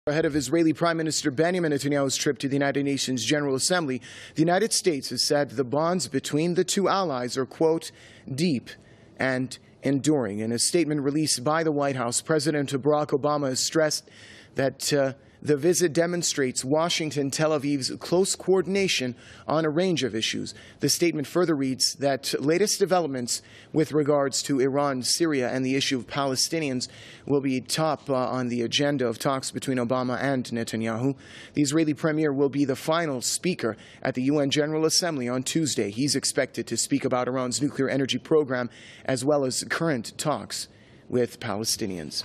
Ahead of Israeli Prime Minister Benjamin Netanyahu's trip to the United Nations General Assembly, the United States has said the bonds between the two allies are, quote, deep and enduring. In a statement released by the White House, President Barack Obama has stressed that the visit demonstrates Washington and Tel Aviv's close coordination on a range of issues. The statement further reads that latest developments with regards to Iran, Syria, and the issue of Palestinians will be top on the agenda of talks between Obama and Netanyahu. The Israeli premier will be the final speaker at the UN General Assembly on Tuesday. He's expected to speak about Iran's nuclear energy program as well as current talks with Palestinians.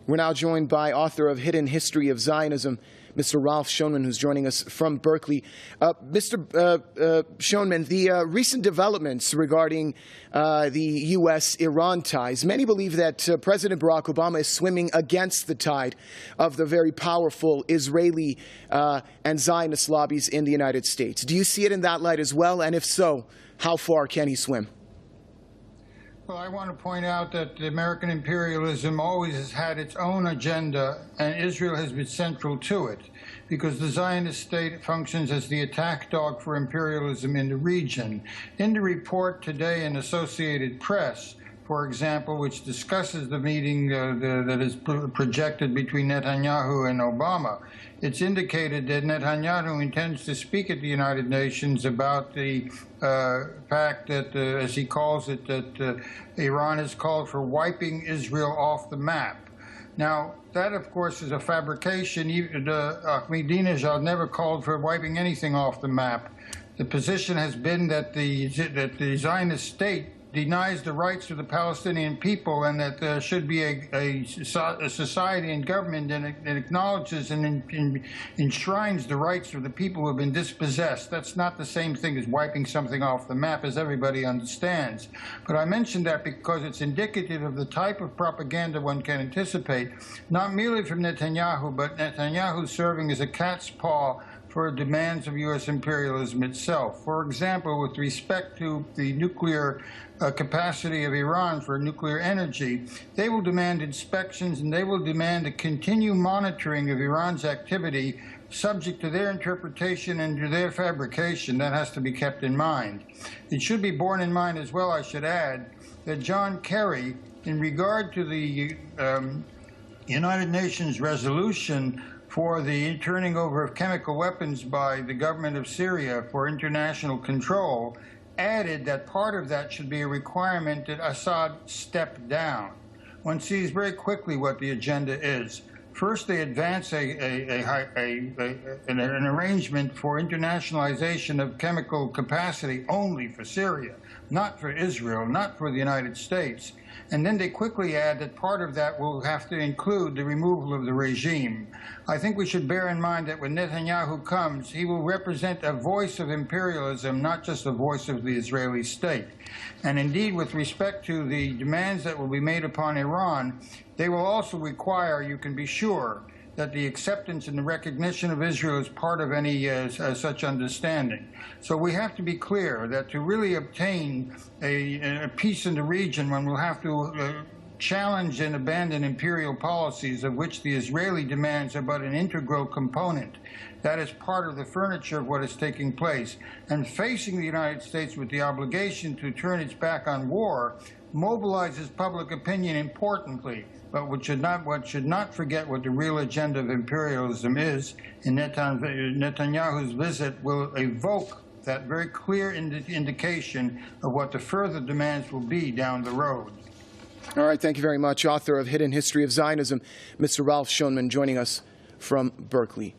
We're now joined by author of Hidden History of Zionism, Mr. Ralph Schoenman, who's joining us from Berkeley. Mr. Schoenman, the recent developments regarding the U.S.-Iran ties, many believe that President Barack Obama is swimming against the tide of the very powerful Israeli and Zionist lobbies in the United States. Do you see it in that light as well? And if so, how far can he swim? Well, I want to point out that American imperialism always has had its own agenda, and Israel has been central to it, because the Zionist state functions as the attack dog for imperialism in the region. In the report today in Associated Press, for example, which discusses the meeting that is projected between Netanyahu and Obama, it's indicated that Netanyahu intends to speak at the United Nations about the fact that, as he calls it, that Iran has called for wiping Israel off the map. Now, that, of course, is a fabrication. Ahmadinejad never called for wiping anything off the map. The position has been that the Zionist state denies the rights of the Palestinian people, and that there should be a society and government that acknowledges and enshrines the rights of the people who have been dispossessed. That's not the same thing as wiping something off the map, as everybody understands. But I mention that because it's indicative of the type of propaganda one can anticipate, not merely from Netanyahu, but Netanyahu serving as a cat's paw for demands of U.S. imperialism itself. For example, with respect to the nuclear capacity of Iran for nuclear energy, they will demand inspections and they will demand a continued monitoring of Iran's activity subject to their interpretation and to their fabrication. That has to be kept in mind. It should be borne in mind as well, I should add, that John Kerry, in regard to the United Nations resolution for the turning over of chemical weapons by the government of Syria for international control, added that part of that should be a requirement that Assad step down. One sees very quickly what the agenda is. First, they advance an arrangement for internationalization of chemical capacity only for Syria, not for Israel, not for the United States. And then they quickly add that part of that will have to include the removal of the regime. I think we should bear in mind that when Netanyahu comes, he will represent a voice of imperialism, not just a voice of the Israeli state. And indeed, with respect to the demands that will be made upon Iran, they will also require, you can be sure, that the acceptance and the recognition of Israel is part of any such understanding. So we have to be clear that to really obtain a peace in the region, one will have to challenge and abandon imperial policies, of which the Israeli demands are but an integral component. That is part of the furniture of what is taking place. And facing the United States with the obligation to turn its back on war mobilizes public opinion importantly. But one should not forget what the real agenda of imperialism is, and Netanyahu's visit will evoke that very clear indication of what the further demands will be down the road. All right, thank you very much. Author of Hidden History of Zionism, Mr. Ralph Schoenman, joining us from Berkeley.